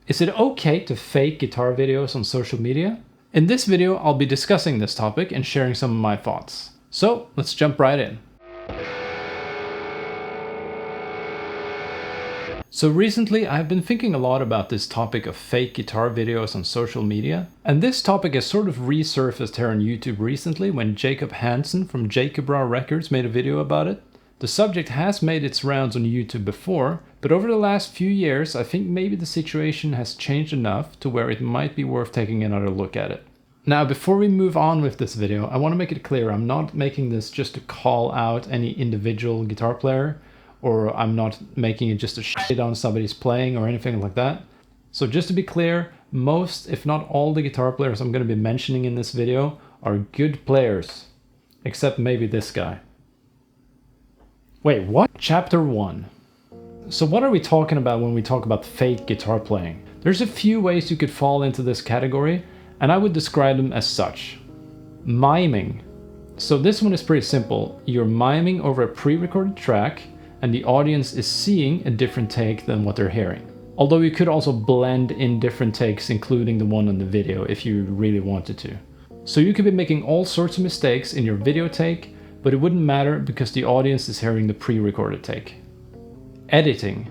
Is it okay to fake guitar videos on social media? In this video, I'll be discussing this topic and sharing some of my thoughts. So let's jump right in. So recently I've been thinking a lot about this topic of fake guitar videos on social media. And this topic has sort of resurfaced here on YouTube recently when Jacob Hansen from Jacob Records made a video about it. The subject has made its rounds on YouTube before, but over the last few years I think maybe the situation has changed enough to where it might be worth taking another look at it. Now before we move on with this video, I want to make it clear I'm not making this just to call out any individual guitar player, or I'm not making it just to shit on somebody's playing or anything like that. So just to be clear, most if not all the guitar players I'm going to be mentioning in this video are good players, except maybe this guy. Wait, what? Chapter 1. So what are we talking about when we talk about fake guitar playing? There's a few ways you could fall into this category, and I would describe them as such. Miming. So this one is pretty simple. You're miming over a pre-recorded track, and the audience is seeing a different take than what they're hearing. Although you could also blend in different takes, including the one on the video, if you really wanted to. So you could be making all sorts of mistakes in your video take, but it wouldn't matter because the audience is hearing the pre-recorded take. Editing.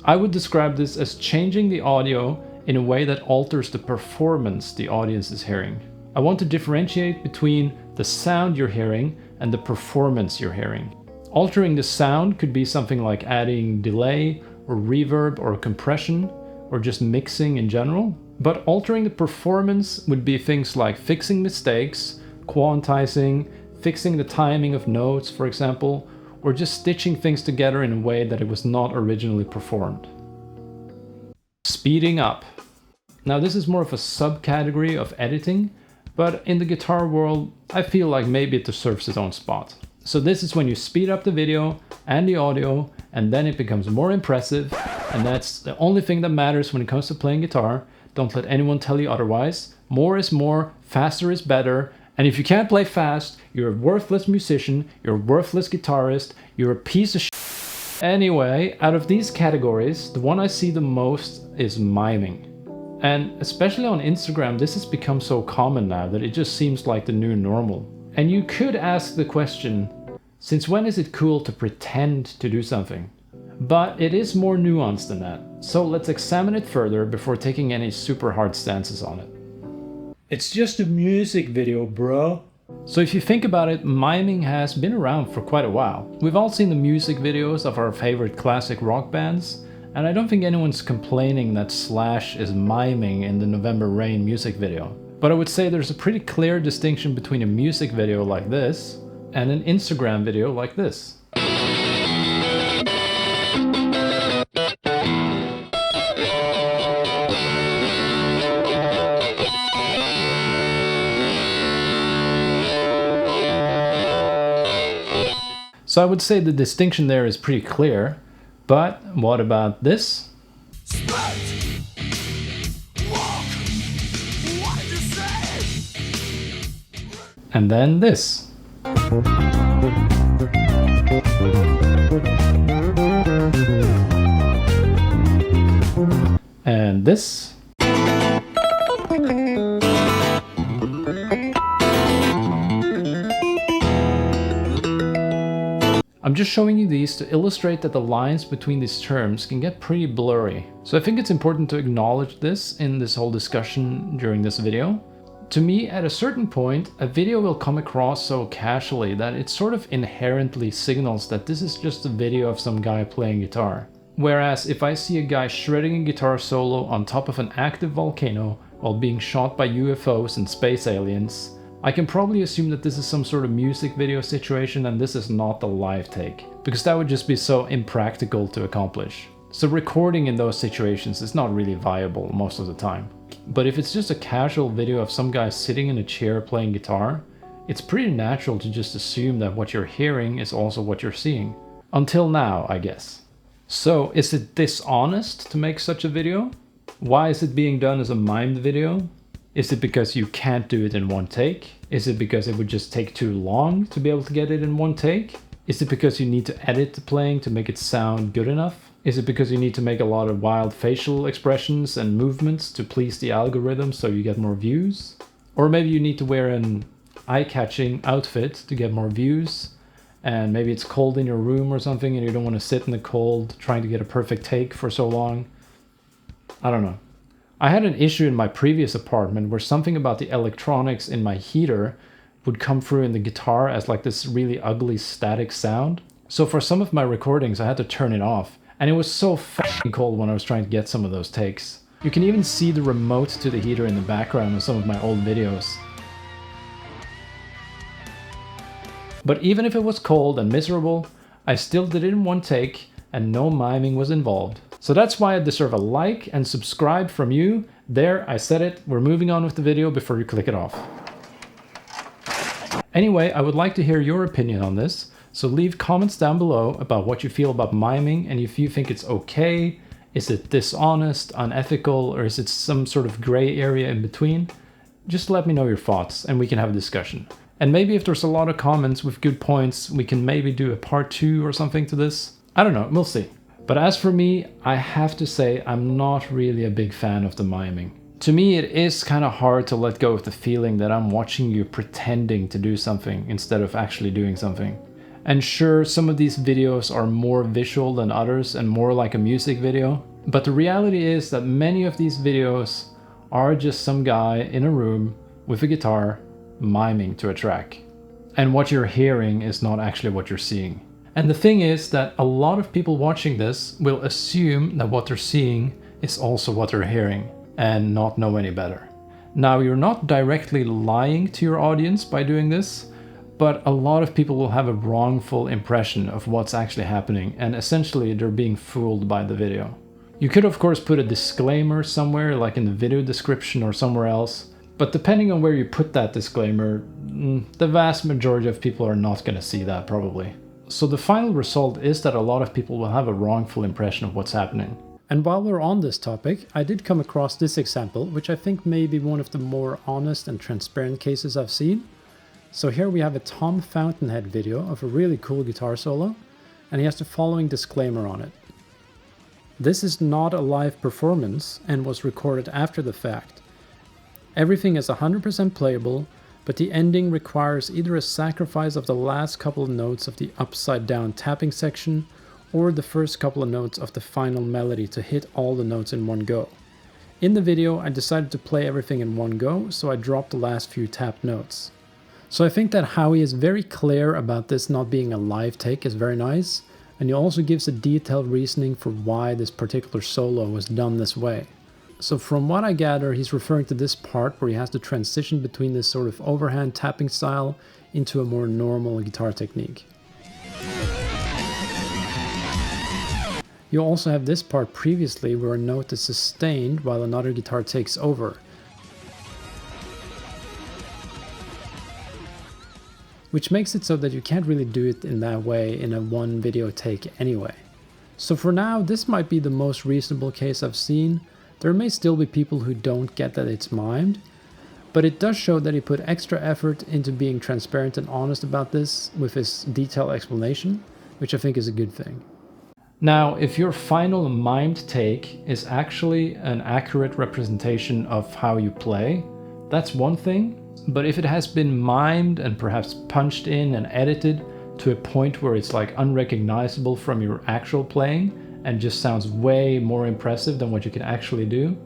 I would describe this as changing the audio in a way that alters the performance the audience is hearing. I want to differentiate between the sound you're hearing and the performance you're hearing. Altering the sound could be something like adding delay or reverb or compression or just mixing in general. But altering the performance would be things like fixing mistakes, quantizing, fixing the timing of notes, for example, or just stitching things together in a way that it was not originally performed. Speeding up. Now this is more of a subcategory of editing, but in the guitar world, I feel like maybe it deserves its own spot. So this is when you speed up the video and the audio, and then it becomes more impressive, and that's the only thing that matters when it comes to playing guitar. Don't let anyone tell you otherwise. More is more, faster is better. And if you can't play fast, you're a worthless musician, you're a worthless guitarist, you're a piece of shit. Anyway, out of these categories, the one I see the most is miming. And especially on Instagram, this has become so common now that it just seems like the new normal. And you could ask the question, since when is it cool to pretend to do something? But it is more nuanced than that. So let's examine it further before taking any super hard stances on it. It's just a music video, bro. So if you think about it, miming has been around for quite a while. We've all seen the music videos of our favorite classic rock bands, and I don't think anyone's complaining that Slash is miming in the November Rain music video. But I would say there's a pretty clear distinction between a music video like this and an Instagram video like this. So I would say the distinction there is pretty clear, but what about this? And then this. And this. I'm just showing you these to illustrate that the lines between these terms can get pretty blurry. So I think it's important to acknowledge this in this whole discussion during this video. To me, at a certain point, a video will come across so casually that it sort of inherently signals that this is just a video of some guy playing guitar. Whereas if I see a guy shredding a guitar solo on top of an active volcano while being shot by UFOs and space aliens, I can probably assume that this is some sort of music video situation and this is not the live take, because that would just be so impractical to accomplish. So recording in those situations is not really viable most of the time. But if it's just a casual video of some guy sitting in a chair playing guitar, it's pretty natural to just assume that what you're hearing is also what you're seeing. Until now, I guess. So is it dishonest to make such a video? Why is it being done as a mimed video? Is it because you can't do it in one take? Is it because it would just take too long to be able to get it in one take? Is it because you need to edit the playing to make it sound good enough? Is it because you need to make a lot of wild facial expressions and movements to please the algorithm so you get more views? Or maybe you need to wear an eye-catching outfit to get more views, and maybe it's cold in your room or something and you don't want to sit in the cold trying to get a perfect take for so long. I don't know. I had an issue in my previous apartment where something about the electronics in my heater would come through in the guitar as like this really ugly static sound. So for some of my recordings I had to turn it off, and it was so fucking cold when I was trying to get some of those takes. You can even see the remote to the heater in the background of some of my old videos. But even if it was cold and miserable, I still did it in one take and no miming was involved. So that's why I deserve a like and subscribe from you. There, I said it. We're moving on with the video before you click it off. Anyway, I would like to hear your opinion on this. So leave comments down below about what you feel about miming and if you think it's okay. Is it dishonest, unethical, or is it some sort of gray area in between? Just let me know your thoughts and we can have a discussion. And maybe if there's a lot of comments with good points, we can maybe do a part 2 or something to this. I don't know, we'll see. But as for me, I have to say I'm not really a big fan of the miming. To me, it is kind of hard to let go of the feeling that I'm watching you pretending to do something instead of actually doing something. And sure, some of these videos are more visual than others and more like a music video. But the reality is that many of these videos are just some guy in a room with a guitar miming to a track. And what you're hearing is not actually what you're seeing. And the thing is that a lot of people watching this will assume that what they're seeing is also what they're hearing and not know any better. Now, you're not directly lying to your audience by doing this, but a lot of people will have a wrongful impression of what's actually happening, and essentially they're being fooled by the video. You could of course put a disclaimer somewhere, like in the video description or somewhere else, but depending on where you put that disclaimer, the vast majority of people are not going to see that probably. So the final result is that a lot of people will have a wrongful impression of what's happening. And while we're on this topic, I did come across this example, which I think may be one of the more honest and transparent cases I've seen. So here we have a Tom Fountainhead video of a really cool guitar solo, and he has the following disclaimer on it. This is not a live performance and was recorded after the fact. Everything is 100% playable, but the ending requires either a sacrifice of the last couple of notes of the upside down tapping section or the first couple of notes of the final melody to hit all the notes in one go. In the video, I decided to play everything in one go, so I dropped the last few tapped notes. So I think that Howie is very clear about this not being a live take is very nice, and he also gives a detailed reasoning for why this particular solo was done this way. So from what I gather, he's referring to this part where he has to transition between this sort of overhand tapping style into a more normal guitar technique. You also have this part previously where a note is sustained while another guitar takes over. Which makes it so that you can't really do it in that way in a one video take anyway. So for now, this might be the most reasonable case I've seen. There may still be people who don't get that it's mimed, but it does show that he put extra effort into being transparent and honest about this with his detailed explanation, which I think is a good thing. Now, if your final mimed take is actually an accurate representation of how you play, that's one thing. But if it has been mimed and perhaps punched in and edited to a point where it's like unrecognizable from your actual playing and just sounds way more impressive than what you can actually do,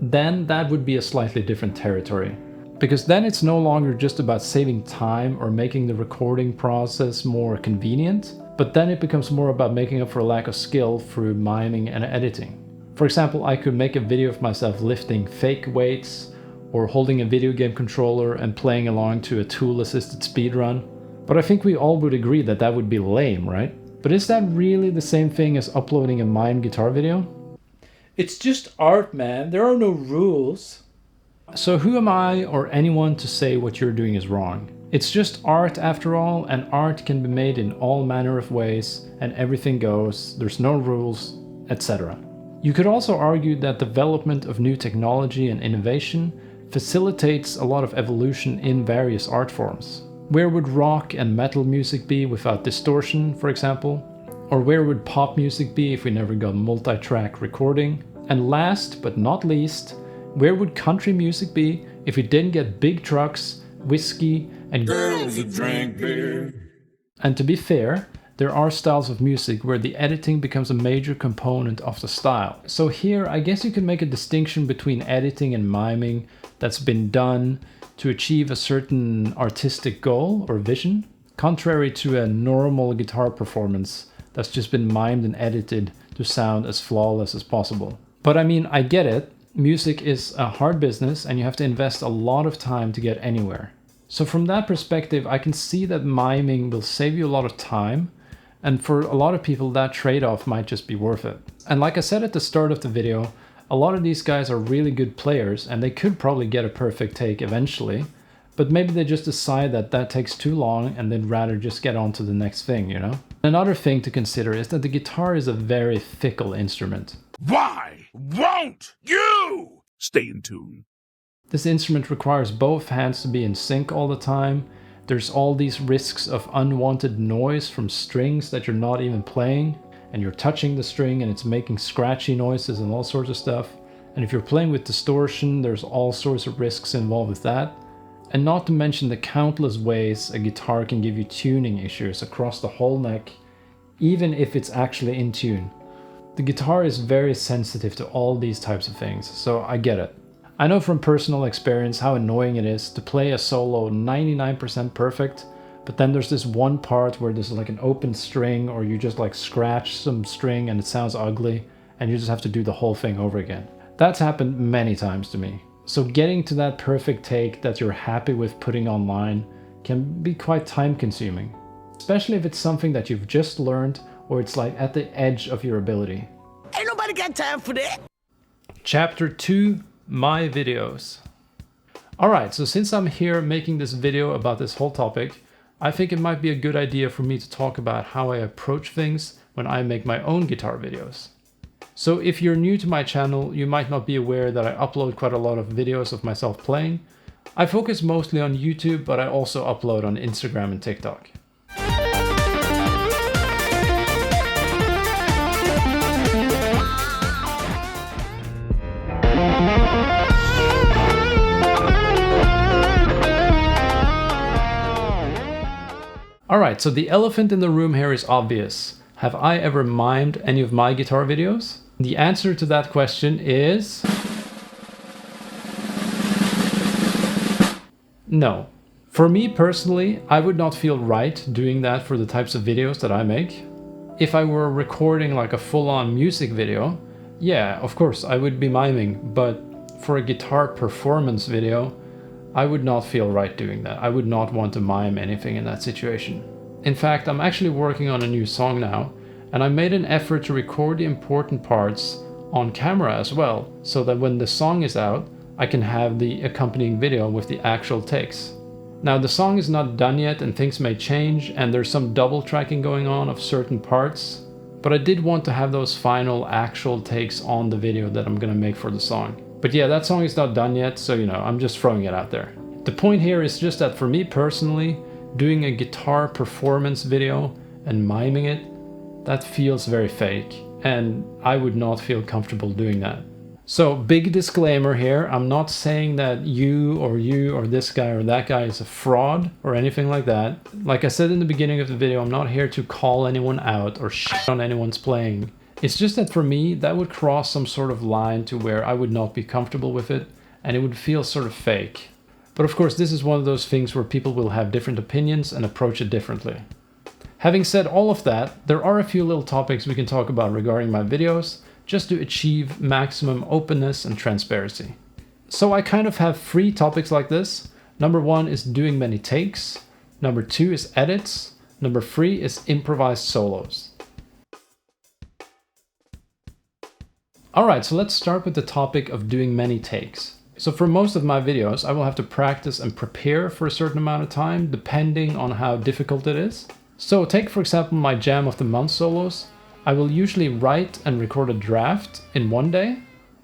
then that would be a slightly different territory. Because then it's no longer just about saving time or making the recording process more convenient, but then it becomes more about making up for a lack of skill through miming and editing. For example, I could make a video of myself lifting fake weights, or holding a video game controller and playing along to a tool-assisted speedrun. But I think we all would agree that that would be lame, right? But is that really the same thing as uploading a mimed guitar video? It's just art, man. There are no rules. So who am I or anyone to say what you're doing is wrong? It's just art after all, and art can be made in all manner of ways, and everything goes, there's no rules, etc. You could also argue that development of new technology and innovation facilitates a lot of evolution in various art forms. Where would rock and metal music be without distortion, for example? Or where would pop music be if we never got multi-track recording? And last but not least, where would country music be if we didn't get big trucks, whiskey, and girls that drink beer? And to be fair, there are styles of music where the editing becomes a major component of the style. So here, I guess you could make a distinction between editing and miming that's been done to achieve a certain artistic goal or vision, contrary to a normal guitar performance that's just been mimed and edited to sound as flawless as possible. But I mean, I get it. Music is a hard business and you have to invest a lot of time to get anywhere. So from that perspective, I can see that miming will save you a lot of time, and for a lot of people that trade-off might just be worth it. And like I said at the start of the video, a lot of these guys are really good players and they could probably get a perfect take eventually, but maybe they just decide that that takes too long and they'd rather just get on to the next thing, you know? Another thing to consider is that the guitar is a very fickle instrument. Why won't you stay in tune? This instrument requires both hands to be in sync all the time. There's all these risks of unwanted noise from strings that you're not even playing, and you're touching the string and it's making scratchy noises and all sorts of stuff. And if you're playing with distortion, there's all sorts of risks involved with that. And not to mention the countless ways a guitar can give you tuning issues across the whole neck, even if it's actually in tune. The guitar is very sensitive to all these types of things, so I get it. I know from personal experience how annoying it is to play a solo 99% perfect, but then there's this one part where there's like an open string, or you just like scratch some string and it sounds ugly, and you just have to do the whole thing over again. That's happened many times to me. So getting to that perfect take that you're happy with putting online can be quite time consuming, especially if it's something that you've just learned or it's like at the edge of your ability. Ain't nobody got time for that. Chapter 2, My Videos. Alright, so since I'm here making this video about this whole topic, I think it might be a good idea for me to talk about how I approach things when I make my own guitar videos. So if you're new to my channel, you might not be aware that I upload quite a lot of videos of myself playing. I focus mostly on YouTube, but I also upload on Instagram and TikTok. Alright, so the elephant in the room here is obvious. Have I ever mimed any of my guitar videos? The answer to that question is... no. For me personally, I would not feel right doing that for the types of videos that I make. If I were recording like a full-on music video, yeah, of course I would be miming, but for a guitar performance video, I would not feel right doing that. I would not want to mime anything in that situation. In fact, I'm actually working on a new song now, and I made an effort to record the important parts on camera as well, so that when the song is out, I can have the accompanying video with the actual takes. Now the song is not done yet and things may change, and there's some double tracking going on of certain parts, but I did want to have those final actual takes on the video that I'm gonna make for the song. But yeah, that song is not done yet, so you know, I'm just throwing it out there. The point here is just that for me personally, doing a guitar performance video and miming it, that feels very fake, and I would not feel comfortable doing that. So big disclaimer here, I'm not saying that you or this guy or that guy is a fraud or anything like that. Like I said in the beginning of the video, I'm not here to call anyone out or shit on anyone's playing. It's just that for me, that would cross some sort of line to where I would not be comfortable with it, and it would feel sort of fake. But of course, this is one of those things where people will have different opinions and approach it differently. Having said all of that, there are a few little topics we can talk about regarding my videos, just to achieve maximum openness and transparency. So I kind of have 3 topics like this. Number 1 is doing many takes. Number 2 is edits. Number 3 is improvised solos. Alright, so let's start with the topic of doing many takes. So for most of my videos, I will have to practice and prepare for a certain amount of time, depending on how difficult it is. So take for example my Jam of the Month solos. I will usually write and record a draft in one day.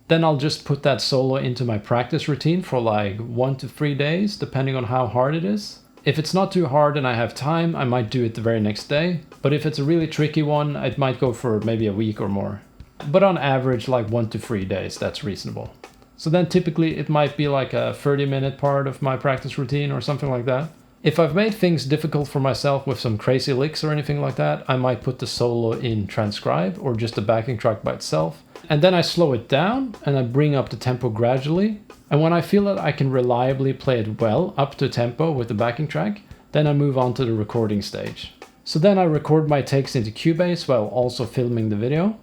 Then I'll just put that solo into my practice routine for like 1 to 3 days, depending on how hard it is. If it's not too hard and I have time, I might do it the very next day, but if it's a really tricky one, it might go for maybe a week or more. But on average, like 1 to 3 days, that's reasonable. So then typically it might be like a 30-minute part of my practice routine or something like that. If I've made things difficult for myself with some crazy licks or anything like that, I might put the solo in transcribe or just a backing track by itself. And then I slow it down and I bring up the tempo gradually. And when I feel that I can reliably play it well up to tempo with the backing track, then I move on to the recording stage. So then I record my takes into Cubase while also filming the video.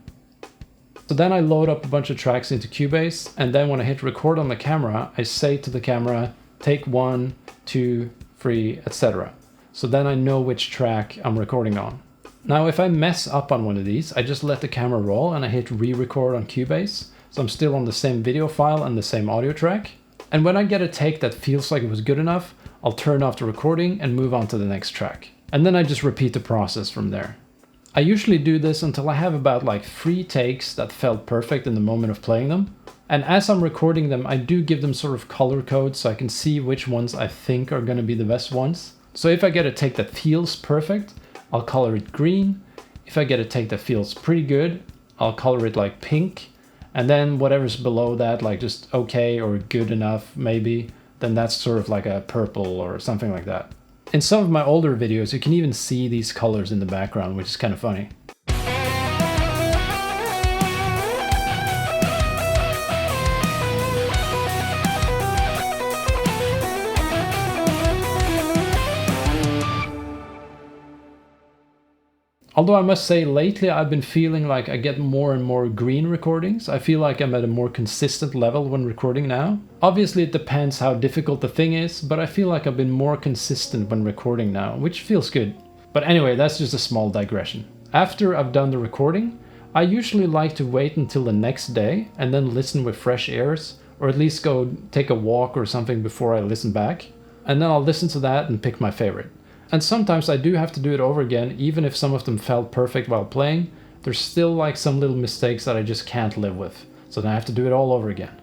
So then I load up a bunch of tracks into Cubase, and then when I hit record on the camera, I say to the camera, take 1, 2, 3, etc. So then I know which track I'm recording on. Now if I mess up on one of these, I just let the camera roll and I hit re-record on Cubase, so I'm still on the same video file and the same audio track. And when I get a take that feels like it was good enough, I'll turn off the recording and move on to the next track. And then I just repeat the process from there. I usually do this until I have about like 3 takes that felt perfect in the moment of playing them. And as I'm recording them, I do give them sort of color codes so I can see which ones I think are going to be the best ones. So if I get a take that feels perfect, I'll color it green. If I get a take that feels pretty good, I'll color it like pink. And then whatever's below that, like just okay or good enough maybe, then that's sort of like a purple or something like that. In some of my older videos, you can even see these colors in the background, which is kind of funny. Although I must say lately I've been feeling like I get more and more green recordings. I feel like I'm at a more consistent level when recording now. Obviously it depends how difficult the thing is, but I feel like I've been more consistent when recording now, which feels good. But anyway, that's just a small digression. After I've done the recording, I usually like to wait until the next day and then listen with fresh ears, or at least go take a walk or something before I listen back. And then I'll listen to that and pick my favorite. And sometimes I do have to do it over again, even if some of them felt perfect while playing. There's still like some little mistakes that I just can't live with, so then I have to do it all over again.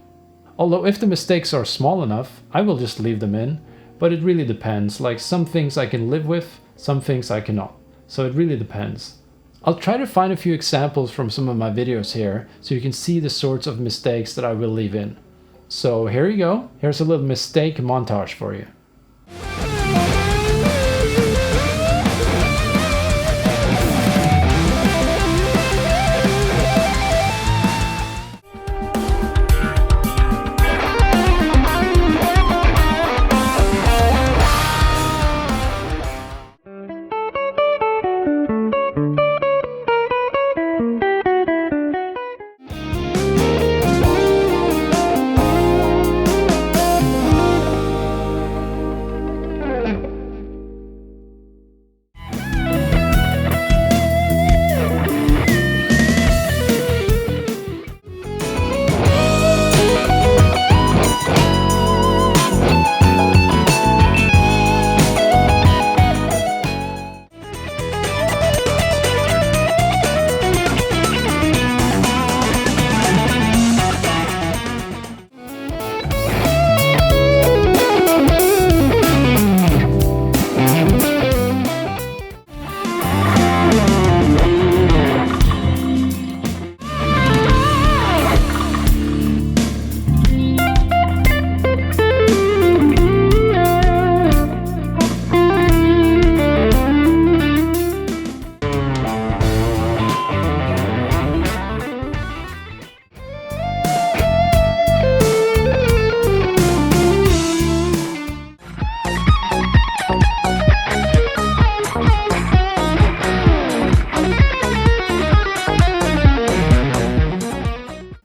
Although if the mistakes are small enough, I will just leave them in, but it really depends. Like some things I can live with, some things I cannot. So it really depends. I'll try to find a few examples from some of my videos here, so you can see the sorts of mistakes that I will leave in. So here you go. Here's a little mistake montage for you.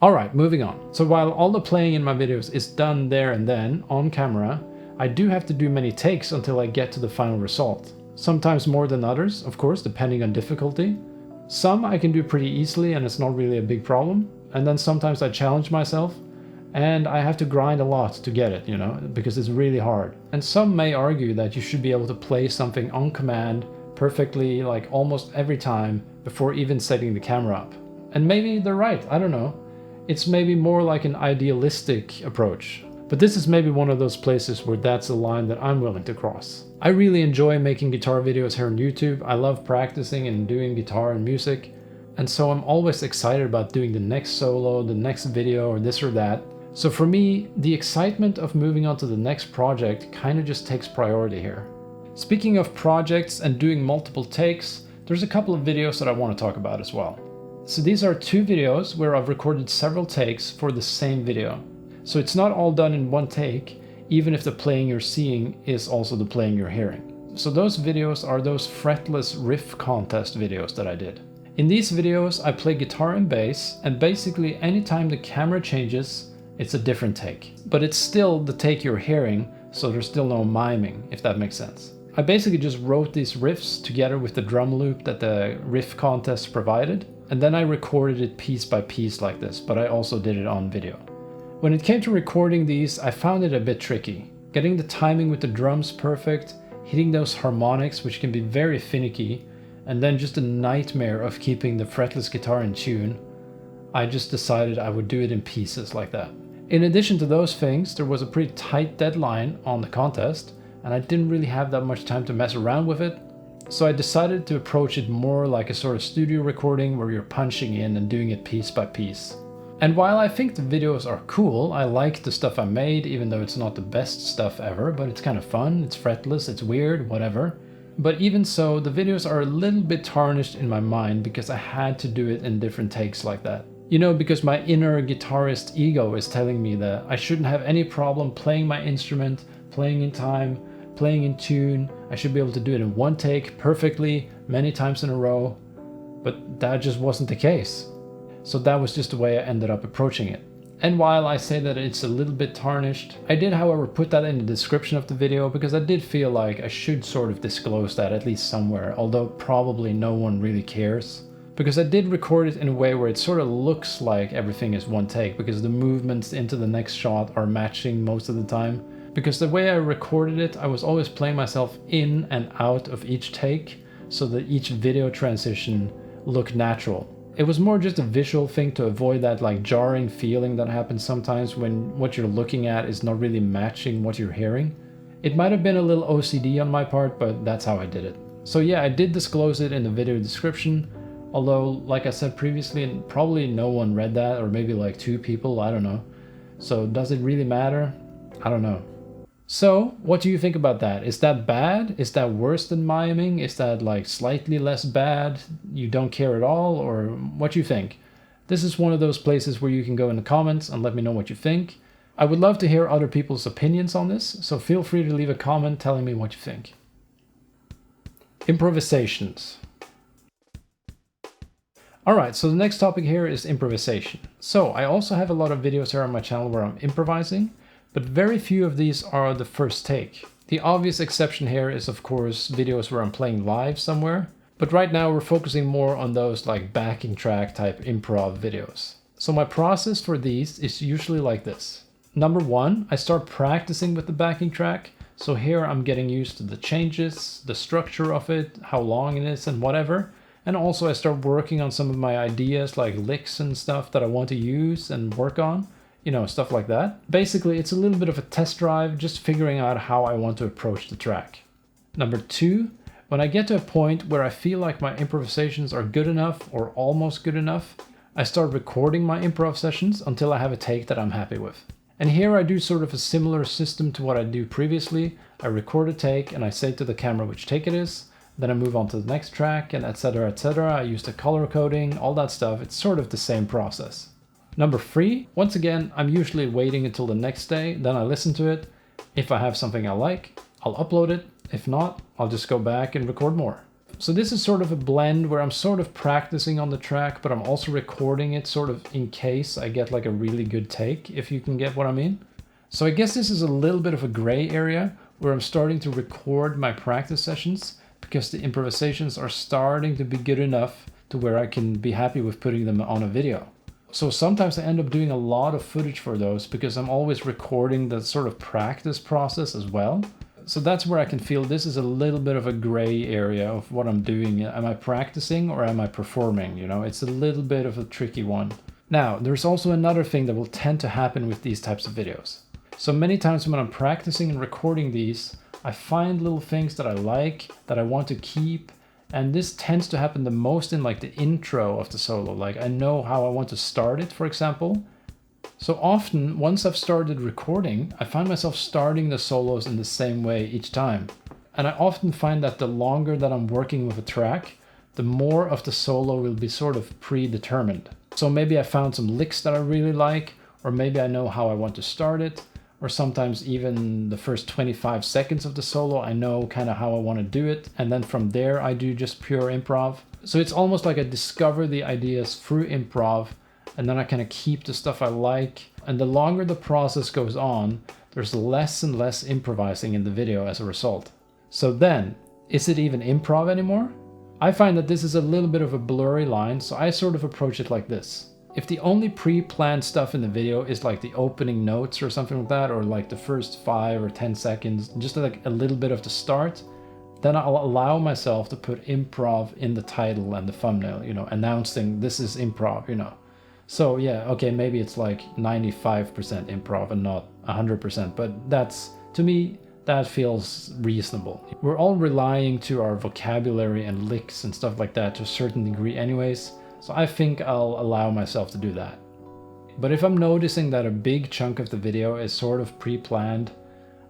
Alright, moving on. So while all the playing in my videos is done there and then, on camera, I do have to do many takes until I get to the final result. Sometimes more than others, of course, depending on difficulty. Some I can do pretty easily and it's not really a big problem. And then sometimes I challenge myself and I have to grind a lot to get it, you know, because it's really hard. And some may argue that you should be able to play something on command perfectly, like almost every time, before even setting the camera up. And maybe they're right, I don't know. It's maybe more like an idealistic approach. But this is maybe one of those places where that's a line that I'm willing to cross. I really enjoy making guitar videos here on YouTube. I love practicing and doing guitar and music. And so I'm always excited about doing the next solo, the next video, or this or that. So for me, the excitement of moving on to the next project kind of just takes priority here. Speaking of projects and doing multiple takes, there's a couple of videos that I want to talk about as well. So these are 2 videos where I've recorded several takes for the same video. So it's not all done in one take, even if the playing you're seeing is also the playing you're hearing. So those videos are those fretless riff contest videos that I did. In these videos, I play guitar and bass, and basically anytime the camera changes, it's a different take. But it's still the take you're hearing, so there's still no miming, if that makes sense. I basically just wrote these riffs together with the drum loop that the riff contest provided, and then I recorded it piece by piece like this, but I also did it on video. When it came to recording these, I found it a bit tricky. Getting the timing with the drums perfect, hitting those harmonics, which can be very finicky, and then just a nightmare of keeping the fretless guitar in tune. I just decided I would do it in pieces like that. In addition to those things, there was a pretty tight deadline on the contest, and I didn't really have that much time to mess around with it. So I decided to approach it more like a sort of studio recording where you're punching in and doing it piece by piece. And while I think the videos are cool, I like the stuff I made, even though it's not the best stuff ever, but it's kind of fun, it's fretless, it's weird, whatever. But even so, the videos are a little bit tarnished in my mind because I had to do it in different takes like that. You know, because my inner guitarist ego is telling me that I shouldn't have any problem playing my instrument, playing in time, playing in tune. I should be able to do it in one take perfectly, many times in a row. But that just wasn't the case. So that was just the way I ended up approaching it. And while I say that it's a little bit tarnished, I did however put that in the description of the video because I did feel like I should sort of disclose that at least somewhere, although probably no one really cares. Because I did record it in a way where it sort of looks like everything is one take, because the movements into the next shot are matching most of the time. Because the way I recorded it, I was always playing myself in and out of each take, so that each video transition looked natural. It was more just a visual thing to avoid that like jarring feeling that happens sometimes when what you're looking at is not really matching what you're hearing. It might have been a little OCD on my part, but that's how I did it. So yeah, I did disclose it in the video description, although like I said previously, probably no one read that, or maybe like 2 people, I don't know. So does it really matter? I don't know. So, what do you think about that? Is that bad? Is that worse than miming? Is that like slightly less bad? You don't care at all? Or what do you think? This is one of those places where you can go in the comments and let me know what you think. I would love to hear other people's opinions on this, so feel free to leave a comment telling me what you think. Improvisations. Alright, so the next topic here is improvisation. So, I also have a lot of videos here on my channel where I'm improvising, but very few of these are the first take. The obvious exception here is of course videos where I'm playing live somewhere, but right now we're focusing more on those like backing track type improv videos. So my process for these is usually like this. Number 1, I start practicing with the backing track. So here I'm getting used to the changes, the structure of it, how long it is and whatever. And also I start working on some of my ideas like licks and stuff that I want to use and work on. You know, stuff like that. Basically, it's a little bit of a test drive, just figuring out how I want to approach the track. Number 2, when I get to a point where I feel like my improvisations are good enough or almost good enough, I start recording my improv sessions until I have a take that I'm happy with. And here I do sort of a similar system to what I do previously. I record a take and I say to the camera which take it is, then I move on to the next track and etc, etc. I use the color coding, all that stuff. It's sort of the same process. Number 3, once again, I'm usually waiting until the next day, then I listen to it. If I have something I like, I'll upload it. If not, I'll just go back and record more. So this is sort of a blend where I'm sort of practicing on the track, but I'm also recording it sort of in case I get like a really good take, if you can get what I mean. So I guess this is a little bit of a gray area where I'm starting to record my practice sessions because the improvisations are starting to be good enough to where I can be happy with putting them on a video. So sometimes I end up doing a lot of footage for those because I'm always recording the sort of practice process as well. So that's where I can feel this is a little bit of a gray area of what I'm doing. Am I practicing or am I performing? You know, it's a little bit of a tricky one. Now, there's also another thing that will tend to happen with these types of videos. So many times when I'm practicing and recording these, I find little things that I like, that I want to keep, and this tends to happen the most in like the intro of the solo. Like I know how I want to start it, for example. So often, once I've started recording, I find myself starting the solos in the same way each time. And I often find that the longer that I'm working with a track, the more of the solo will be sort of predetermined. So maybe I found some licks that I really like, or maybe I know how I want to start it, or sometimes even the first 25 seconds of the solo, I know kind of how I want to do it. And then from there, I do just pure improv. So it's almost like I discover the ideas through improv, and then I kind of keep the stuff I like. And the longer the process goes on, there's less and less improvising in the video as a result. So then, is it even improv anymore? I find that this is a little bit of a blurry line, so I sort of approach it like this. If the only pre-planned stuff in the video is like the opening notes or something like that, or like the first 5 or 10 seconds, just like a little bit of the start, then I'll allow myself to put improv in the title and the thumbnail, you know, announcing this is improv, you know. So yeah, okay, maybe it's like 95% improv and not 100%, but that's, to me, that feels reasonable. We're all relying to our vocabulary and licks and stuff like that to a certain degree anyways, so I think I'll allow myself to do that. But if I'm noticing that a big chunk of the video is sort of pre-planned,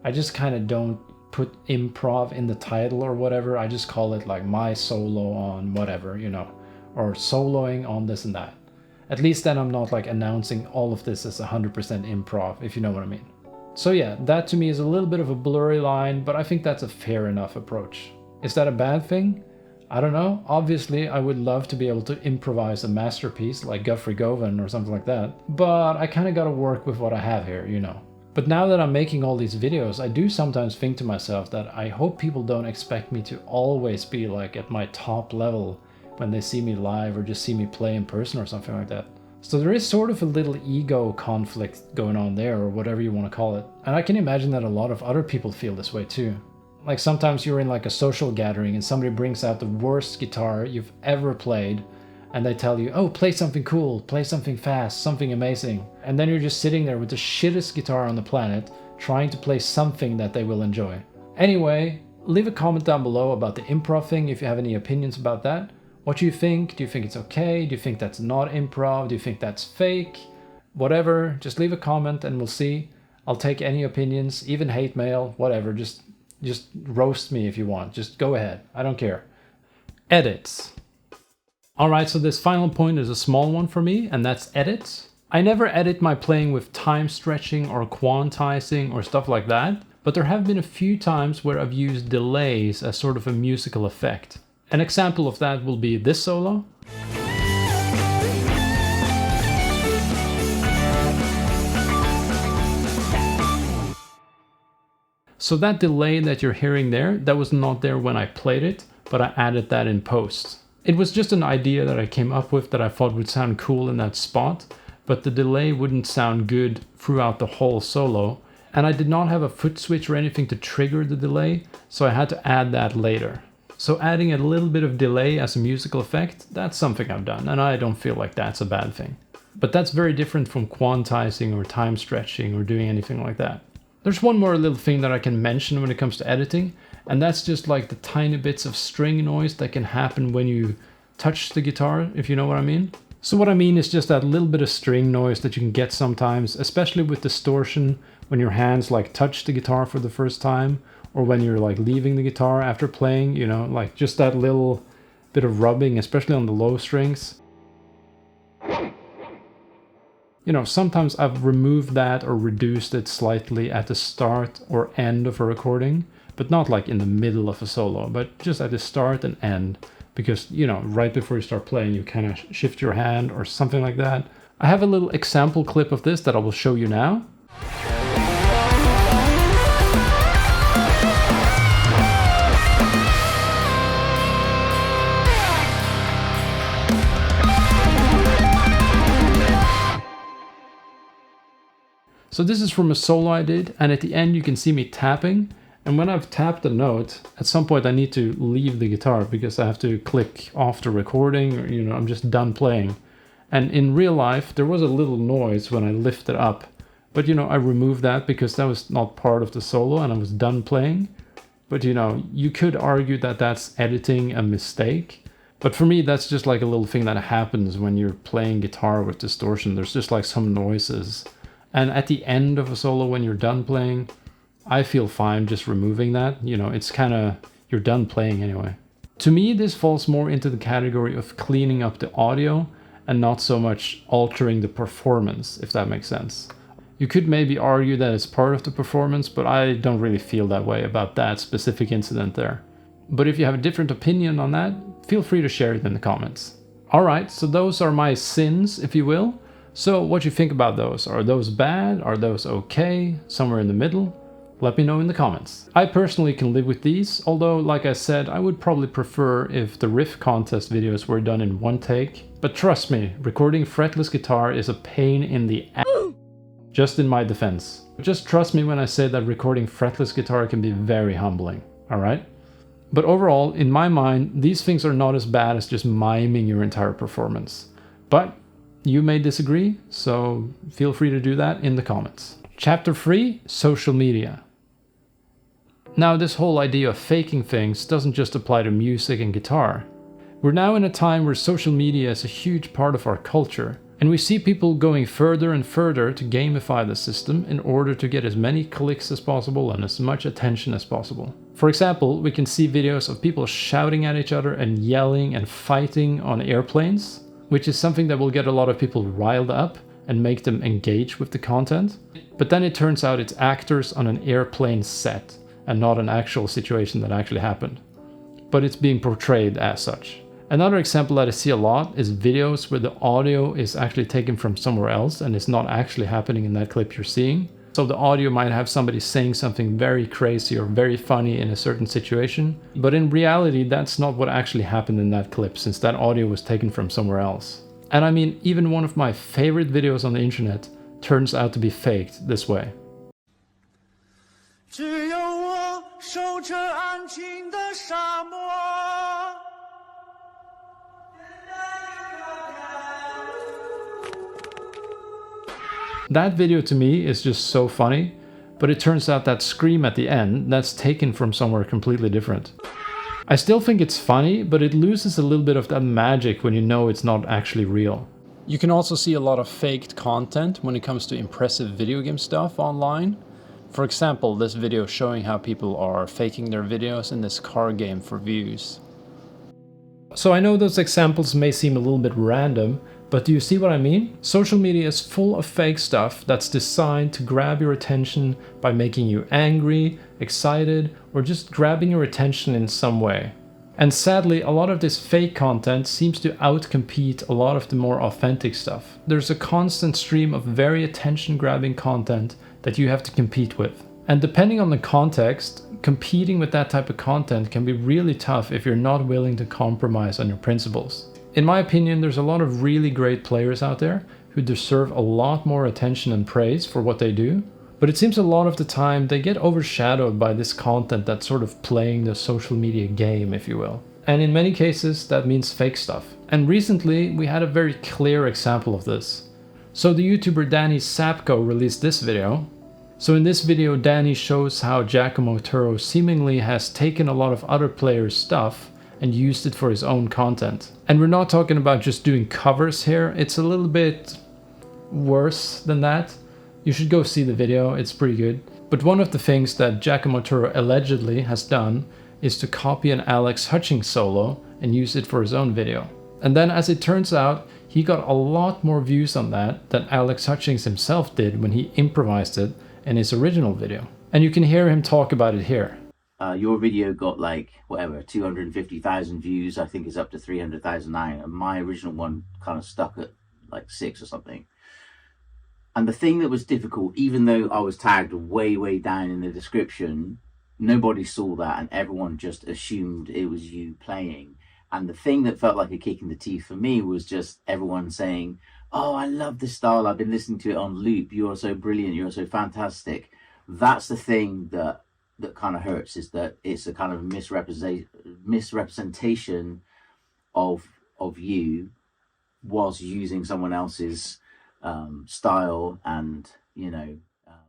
I just kind of don't put improv in the title or whatever. I just call it like my solo on whatever, you know, or soloing on this and that. At least then I'm not like announcing all of this as 100% improv, if you know what I mean. So yeah, that to me is a little bit of a blurry line, but I think that's a fair enough approach. Is that a bad thing? I don't know. Obviously, I would love to be able to improvise a masterpiece like Guthrie Govan or something like that, but I kind of got to work with what I have here, you know. But now that I'm making all these videos, I do sometimes think to myself that I hope people don't expect me to always be like at my top level when they see me live or just see me play in person or something like that. So there is sort of a little ego conflict going on there, or whatever you want to call it. And I can imagine that a lot of other people feel this way too. Like sometimes you're in like a social gathering and somebody brings out the worst guitar you've ever played, and they tell you, oh, play something cool, play something fast, something amazing. And then you're just sitting there with the shittest guitar on the planet, trying to play something that they will enjoy. Anyway, leave a comment down below about the improv thing if you have any opinions about that. What do you think? Do you think it's okay? Do you think that's not improv? Do you think that's fake? Whatever, just leave a comment and we'll see. I'll take any opinions, even hate mail, whatever. Just roast me if you want. Just go ahead. I don't care. Edits. Alright, so this final point is a small one for me, and that's edits. I never edit my playing with time stretching or quantizing or stuff like that, but there have been a few times where I've used delays as sort of a musical effect. An example of that will be this solo. So that delay that you're hearing there, that was not there when I played it, but I added that in post. It was just an idea that I came up with that I thought would sound cool in that spot, but the delay wouldn't sound good throughout the whole solo, and I did not have a foot switch or anything to trigger the delay, so I had to add that later. So adding a little bit of delay as a musical effect, that's something I've done, and I don't feel like that's a bad thing. But that's very different from quantizing or time stretching or doing anything like that. There's one more little thing that I can mention when it comes to editing, and that's just like the tiny bits of string noise that can happen when you touch the guitar, if you know what I mean. So what I mean is just that little bit of string noise that you can get sometimes, especially with distortion, when your hands like touch the guitar for the first time, or when you're like leaving the guitar after playing, you know, like just that little bit of rubbing, especially on the low strings. You know, sometimes I've removed that or reduced it slightly at the start or end of a recording, but not like in the middle of a solo, but just at the start and end, because, you know, right before you start playing, you kind of shift your hand or something like that. I have a little example clip of this that I will show you now. So this is from a solo I did, and at the end you can see me tapping, and when I've tapped a note, at some point I need to leave the guitar because I have to click off the recording, or, you know, I'm just done playing. And in real life there was a little noise when I lifted up, But you know, I removed that because that was not part of the solo and I was done playing. But you know, you could argue that that's editing a mistake. But for me, that's just like a little thing that happens when you're playing guitar with distortion. There's just like some noises. And at the end of a solo, when you're done playing, I feel fine just removing that. You know, it's kind of, you're done playing anyway. To me, this falls more into the category of cleaning up the audio and not so much altering the performance, if that makes sense. You could maybe argue that it's part of the performance, but I don't really feel that way about that specific incident there. But if you have a different opinion on that, feel free to share it in the comments. Alright, so those are my sins, if you will. So what you think about those? Are those bad? Are those okay? Somewhere in the middle? Let me know in the comments. I personally can live with these, although like I said, I would probably prefer if the riff contest videos were done in one take. But trust me, recording fretless guitar is a pain in the ass. Just in my defense. Just trust me when I say that recording fretless guitar can be very humbling, alright? But overall, in my mind, these things are not as bad as just miming your entire performance. But you may disagree, so feel free to do that in the comments. Chapter 3, Social Media. Now, this whole idea of faking things doesn't just apply to music and guitar. We're now in a time where social media is a huge part of our culture, and we see people going further and further to gamify the system in order to get as many clicks as possible and as much attention as possible. For example, we can see videos of people shouting at each other and yelling and fighting on airplanes, which is something that will get a lot of people riled up and make them engage with the content. But then it turns out it's actors on an airplane set and not an actual situation that actually happened. But it's being portrayed as such. Another example that I see a lot is videos where the audio is actually taken from somewhere else and it's not actually happening in that clip you're seeing. So the audio might have somebody saying something very crazy or very funny in a certain situation, but in reality that's not what actually happened in that clip, since that audio was taken from somewhere else. And I mean, even one of my favorite videos on the internet turns out to be faked this way. 只有我守着安静的沙漠。 That video to me is just so funny, but it turns out that scream at the end, that's taken from somewhere completely different. I still think it's funny, but it loses a little bit of that magic when you know it's not actually real. You can also see a lot of faked content when it comes to impressive video game stuff online. For example, this video showing how people are faking their videos in this car game for views. So I know those examples may seem a little bit random, but do you see what I mean? Social media is full of fake stuff that's designed to grab your attention by making you angry, excited, or just grabbing your attention in some way. And sadly, a lot of this fake content seems to outcompete a lot of the more authentic stuff. There's a constant stream of very attention-grabbing content that you have to compete with. And depending on the context, competing with that type of content can be really tough if you're not willing to compromise on your principles. In my opinion, there's a lot of really great players out there who deserve a lot more attention and praise for what they do, but it seems a lot of the time they get overshadowed by this content that's sort of playing the social media game, if you will. And in many cases, that means fake stuff. And recently, we had a very clear example of this. So the YouTuber Danny Sapko released this video. So in this video, Danny shows how Giacomo Turra seemingly has taken a lot of other players' stuff and used it for his own content. And we're not talking about just doing covers here, it's a little bit worse than that. You should go see the video, it's pretty good. But one of the things that Giacomo Turra allegedly has done is to copy an Alex Hutchings solo and use it for his own video. And then as it turns out, he got a lot more views on that than Alex Hutchings himself did when he improvised it in his original video. And you can hear him talk about it here. Your video got like, whatever, 250,000 views. I think it's up to 300,000 now. And my original one kind of stuck at like 6 or something. And the thing that was difficult, even though I was tagged way, way down in the description, nobody saw that and everyone just assumed it was you playing. And the thing that felt like a kick in the teeth for me was just everyone saying, oh, I love this style. I've been listening to it on loop. You are so brilliant. You're so fantastic. That's the thing that kind of hurts, is that it's a kind of misrepresentation of you whilst using someone else's style and, you know,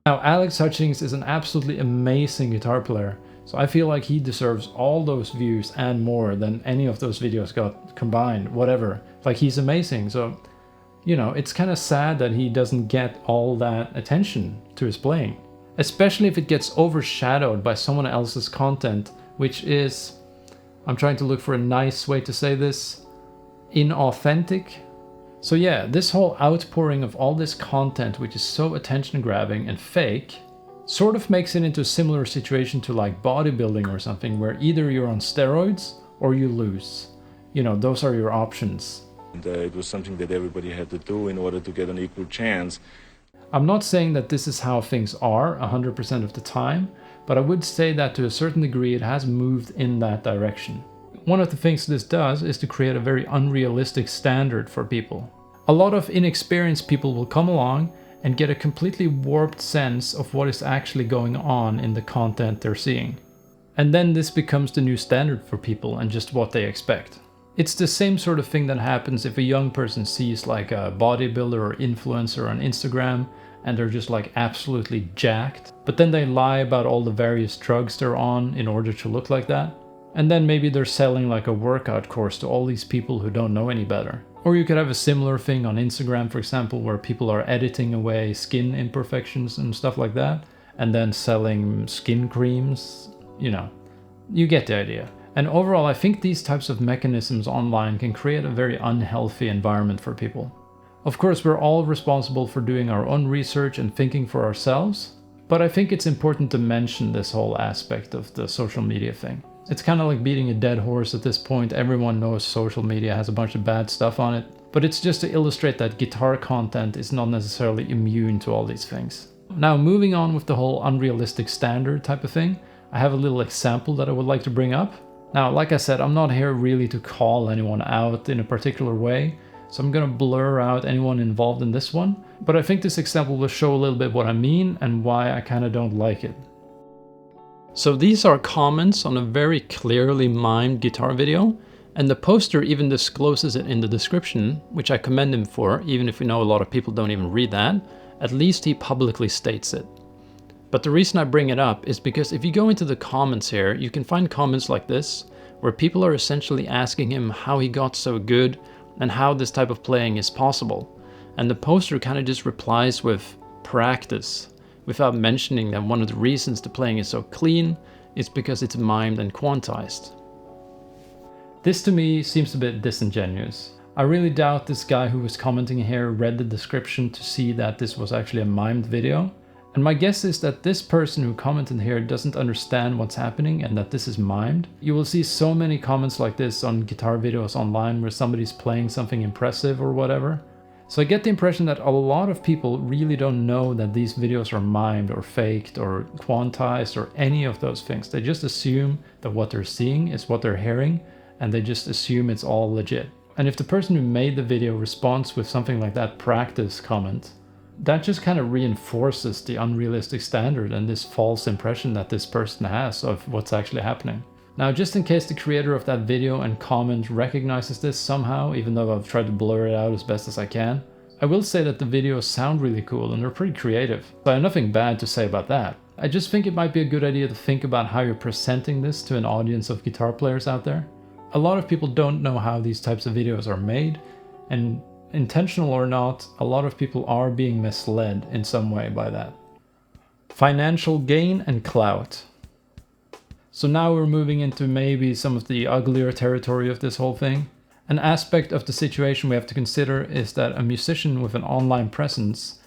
Now, Alex Hutchings is an absolutely amazing guitar player, so I feel like he deserves all those views and more than any of those videos got combined, whatever. Like, he's amazing, so, you know, it's kind of sad that he doesn't get all that attention to his playing. Especially if it gets overshadowed by someone else's content, which is, I'm trying to look for a nice way to say this, inauthentic. So yeah, this whole outpouring of all this content, which is so attention grabbing and fake, sort of makes it into a similar situation to like bodybuilding or something, where either you're on steroids or you lose. You know, those are your options. And, it was something that everybody had to do in order to get an equal chance. I'm not saying that this is how things are 100% of the time, but I would say that to a certain degree it has moved in that direction. One of the things this does is to create a very unrealistic standard for people. A lot of inexperienced people will come along and get a completely warped sense of what is actually going on in the content they're seeing. And then this becomes the new standard for people and just what they expect. It's the same sort of thing that happens if a young person sees like a bodybuilder or influencer on Instagram and they're just like absolutely jacked, but then they lie about all the various drugs they're on in order to look like that. And then maybe they're selling like a workout course to all these people who don't know any better. Or you could have a similar thing on Instagram, for example, where people are editing away skin imperfections and stuff like that, and then selling skin creams. You know, you get the idea. And overall, I think these types of mechanisms online can create a very unhealthy environment for people. Of course, we're all responsible for doing our own research and thinking for ourselves, but I think it's important to mention this whole aspect of the social media thing. It's kind of like beating a dead horse at this point. Everyone knows social media has a bunch of bad stuff on it, but it's just to illustrate that guitar content is not necessarily immune to all these things. Now, moving on with the whole unrealistic standard type of thing, I have a little example that I would like to bring up. Now, like I said, I'm not here really to call anyone out in a particular way, so I'm gonna blur out anyone involved in this one, but I think this example will show a little bit what I mean and why I kind of don't like it. So these are comments on a very clearly mimed guitar video, and the poster even discloses it in the description, which I commend him for, even if we know a lot of people don't even read that. At least he publicly states it. But the reason I bring it up is because if you go into the comments here, you can find comments like this, where people are essentially asking him how he got so good and how this type of playing is possible. And the poster kind of just replies with practice, without mentioning that one of the reasons the playing is so clean is because it's mimed and quantized. This to me seems a bit disingenuous. I really doubt this guy who was commenting here read the description to see that this was actually a mimed video. And my guess is that this person who commented here doesn't understand what's happening and that this is mimed. You will see so many comments like this on guitar videos online where somebody's playing something impressive or whatever. So I get the impression that a lot of people really don't know that these videos are mimed or faked or quantized or any of those things. They just assume that what they're seeing is what they're hearing, and they just assume it's all legit. And if the person who made the video responds with something like that practice comment, that just kind of reinforces the unrealistic standard and this false impression that this person has of what's actually happening. Now, just in case the creator of that video and comment recognizes this somehow, even though I've tried to blur it out as best as I can, I will say that the videos sound really cool and they're pretty creative. So I have nothing bad to say about that. I just think it might be a good idea to think about how you're presenting this to an audience of guitar players out there. A lot of people don't know how these types of videos are made, and intentional or not, a lot of people are being misled in some way by that. Financial gain and clout. So now we're moving into maybe some of the uglier territory of this whole thing. An aspect of the situation we have to consider is that a musician with an online presence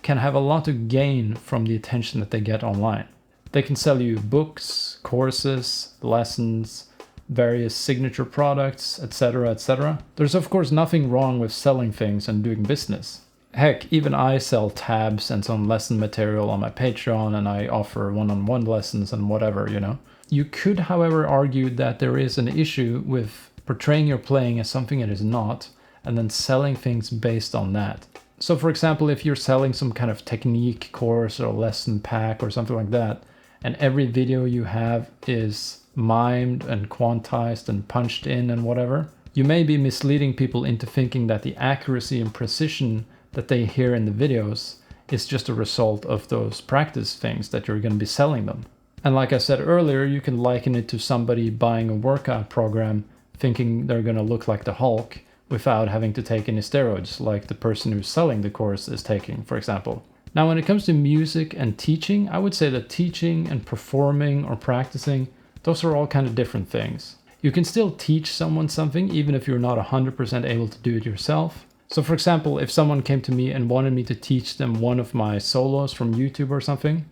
can have a lot to gain from the attention that they get online. They can sell you books, courses, lessons, various signature products, etc., etc. There's of course nothing wrong with selling things and doing business. Heck, even I sell tabs and some lesson material on my Patreon, and I offer one-on-one lessons and whatever, you know. You could, however, argue that there is an issue with portraying your playing as something it is not, and then selling things based on that. So for example, if you're selling some kind of technique course or lesson pack or something like that, and every video you have is mimed and quantized and punched in and whatever, you may be misleading people into thinking that the accuracy and precision that they hear in the videos is just a result of those practice things that you're going to be selling them. And like I said earlier, you can liken it to somebody buying a workout program thinking they're going to look like the Hulk without having to take any steroids, like the person who's selling the course is taking, for example. Now, when it comes to music and teaching, I would say that teaching and performing or practicing, those are all kind of different things. You can still teach someone something even if you're not 100% able to do it yourself. So for example, if someone came to me and wanted me to teach them one of my solos from YouTube or something,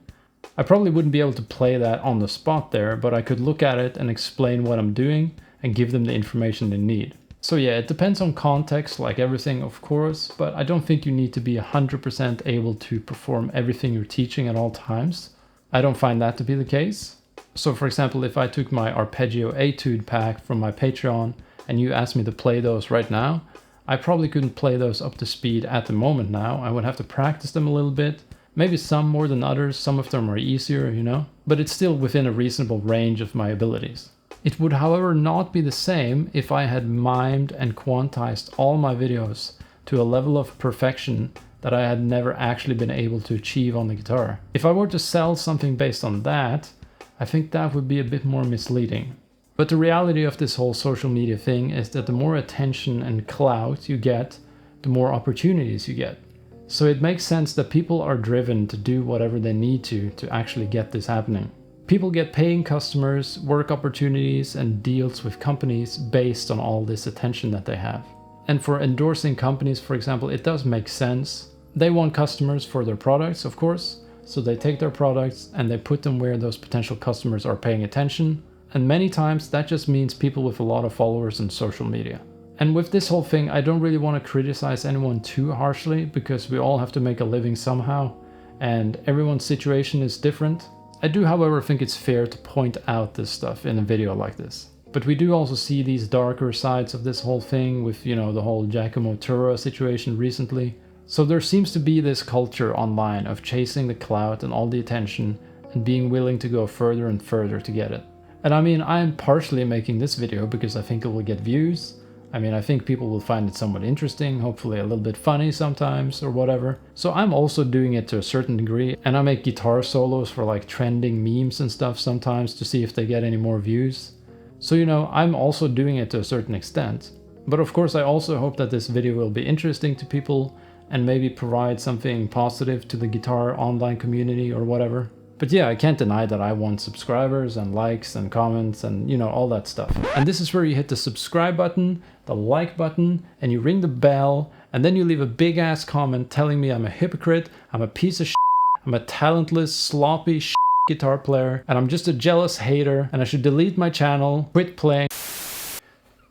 I probably wouldn't be able to play that on the spot there, but I could look at it and explain what I'm doing and give them the information they need. So yeah, it depends on context, like everything, of course, but I don't think you need to be 100% able to perform everything you're teaching at all times. I don't find that to be the case. So for example, if I took my arpeggio etude pack from my Patreon and you asked me to play those right now, I probably couldn't play those up to speed at the moment now. I would have to practice them a little bit. Maybe some more than others, some of them are easier, you know, but it's still within a reasonable range of my abilities. It would, however, not be the same if I had mimed and quantized all my videos to a level of perfection that I had never actually been able to achieve on the guitar. If I were to sell something based on that, I think that would be a bit more misleading. But the reality of this whole social media thing is that the more attention and clout you get, the more opportunities you get. So it makes sense that people are driven to do whatever they need to actually get this happening. People get paying customers, work opportunities, and deals with companies based on all this attention that they have. And for endorsing companies, for example, it does make sense. They want customers for their products, of course, so they take their products and they put them where those potential customers are paying attention. And many times that just means people with a lot of followers on social media. And with this whole thing, I don't really want to criticize anyone too harshly because we all have to make a living somehow and everyone's situation is different. I do, however, think it's fair to point out this stuff in a video like this. But we do also see these darker sides of this whole thing with, you know, the whole Giacomo Turra situation recently. So there seems to be this culture online of chasing the clout and all the attention and being willing to go further and further to get it. And I mean, I'm partially making this video because I think it will get views. I mean, I think people will find it somewhat interesting, hopefully a little bit funny sometimes or whatever. So I'm also doing it to a certain degree, and I make guitar solos for like trending memes and stuff sometimes to see if they get any more views. So, you know, I'm also doing it to a certain extent. But of course, I also hope that this video will be interesting to people and maybe provide something positive to the guitar online community or whatever. But yeah, I can't deny that I want subscribers and likes and comments and, you know, all that stuff. And this is where you hit the subscribe button, the like button, and you ring the bell, and then you leave a big ass comment telling me I'm a hypocrite, I'm a piece of shit, I'm a talentless, sloppy shit guitar player, and I'm just a jealous hater, and I should delete my channel, quit playing.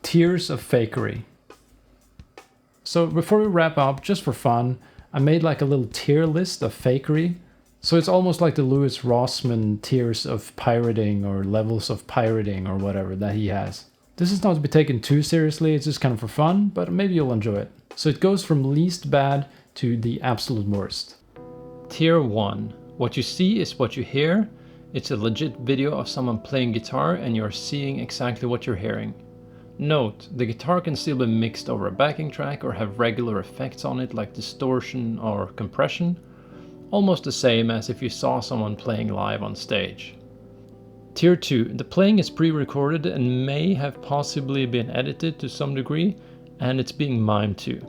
Tears of fakery. So before we wrap up, just for fun, I made like a little tier list of fakery. So it's almost like the Louis Rossmann tiers of pirating or levels of pirating or whatever that he has. This is not to be taken too seriously, it's just kind of for fun, but maybe you'll enjoy it. So it goes from least bad to the absolute worst. Tier 1. What you see is what you hear. It's a legit video of someone playing guitar and you're seeing exactly what you're hearing. Note, the guitar can still be mixed over a backing track or have regular effects on it like distortion or compression. Almost the same as if you saw someone playing live on stage. Tier 2. The playing is pre-recorded and may have possibly been edited to some degree, and it's being mimed too.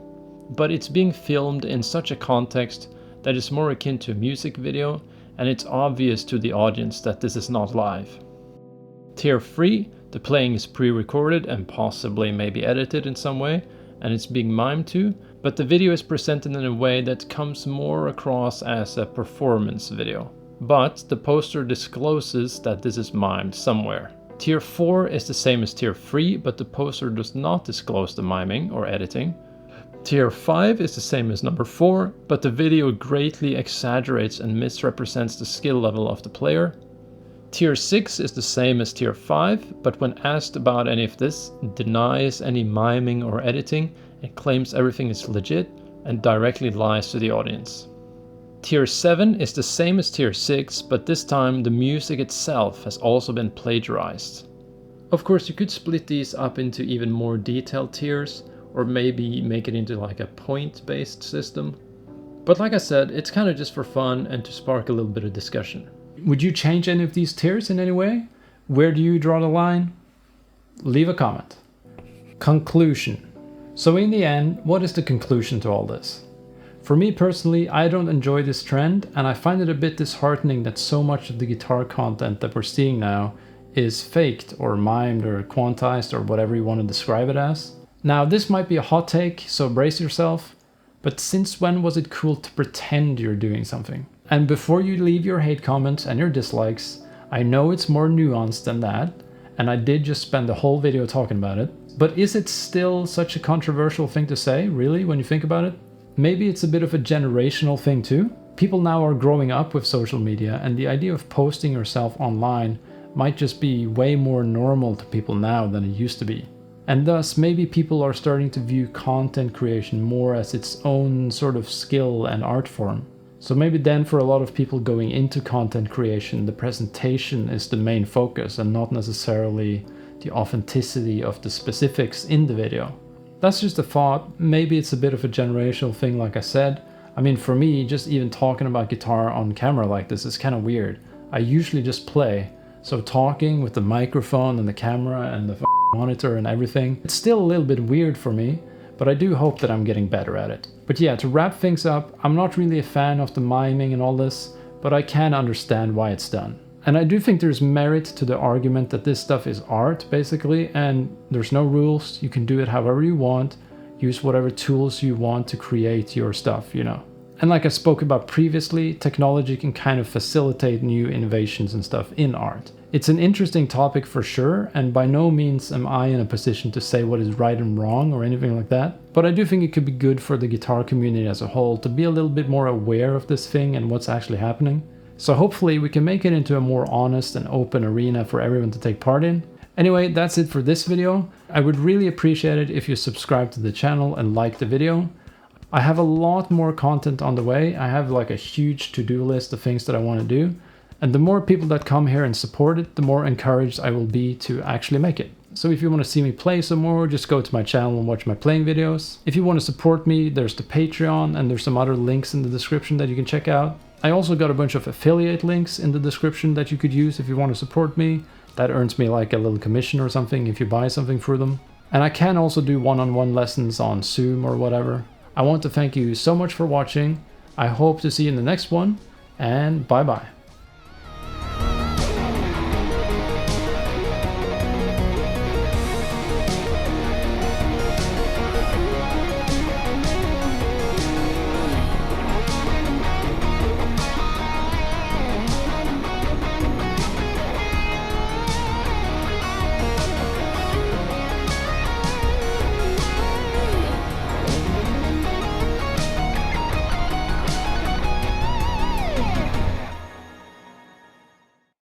But it's being filmed in such a context that is more akin to a music video, and it's obvious to the audience that this is not live. Tier 3. The playing is pre-recorded and possibly maybe edited in some way, and it's being mimed too, but the video is presented in a way that comes more across as a performance video. But the poster discloses that this is mimed somewhere. Tier 4 is the same as Tier 3, but the poster does not disclose the miming or editing. Tier 5 is the same as number 4, but the video greatly exaggerates and misrepresents the skill level of the player. Tier 6 is the same as Tier 5, but when asked about any of this, denies any miming or editing and claims everything is legit and directly lies to the audience. Tier 7 is the same as Tier 6, but this time the music itself has also been plagiarized. Of course, you could split these up into even more detailed tiers, or maybe make it into like a point-based system. But like I said, it's kind of just for fun and to spark a little bit of discussion. Would you change any of these tiers in any way? Where do you draw the line? Leave a comment. Conclusion. So in the end, what is the conclusion to all this? For me personally, I don't enjoy this trend, and I find it a bit disheartening that so much of the guitar content that we're seeing now is faked or mimed or quantized or whatever you want to describe it as. Now this might be a hot take, so brace yourself, but since when was it cool to pretend you're doing something? And before you leave your hate comments and your dislikes, I know it's more nuanced than that, and I did just spend the whole video talking about it, but is it still such a controversial thing to say, really, when you think about it? Maybe it's a bit of a generational thing too. People now are growing up with social media, and the idea of posting yourself online might just be way more normal to people now than it used to be. And thus, maybe people are starting to view content creation more as its own sort of skill and art form. So maybe then for a lot of people going into content creation, the presentation is the main focus and not necessarily the authenticity of the specifics in the video. That's just a thought. Maybe it's a bit of a generational thing, like I said. I mean, for me, just even talking about guitar on camera like this is kind of weird. I usually just play, so talking with the microphone and the camera and the monitor and everything, it's still a little bit weird for me, but I do hope that I'm getting better at it. But yeah, to wrap things up, I'm not really a fan of the miming and all this, but I can understand why it's done. And I do think there's merit to the argument that this stuff is art, basically, and there's no rules. You can do it however you want, use whatever tools you want to create your stuff, you know. And like I spoke about previously, technology can kind of facilitate new innovations and stuff in art. It's an interesting topic for sure, and by no means am I in a position to say what is right and wrong or anything like that. But I do think it could be good for the guitar community as a whole to be a little bit more aware of this thing and what's actually happening. So hopefully we can make it into a more honest and open arena for everyone to take part in. Anyway, that's it for this video. I would really appreciate it if you subscribe to the channel and like the video. I have a lot more content on the way. I have like a huge to-do list of things that I want to do. And the more people that come here and support it, the more encouraged I will be to actually make it. So if you want to see me play some more, just go to my channel and watch my playing videos. If you want to support me, there's the Patreon and there's some other links in the description that you can check out. I also got a bunch of affiliate links in the description that you could use if you want to support me. That earns me like a little commission or something if you buy something through them. And I can also do one-on-one lessons on Zoom or whatever. I want to thank you so much for watching. I hope to see you in the next one, and bye bye.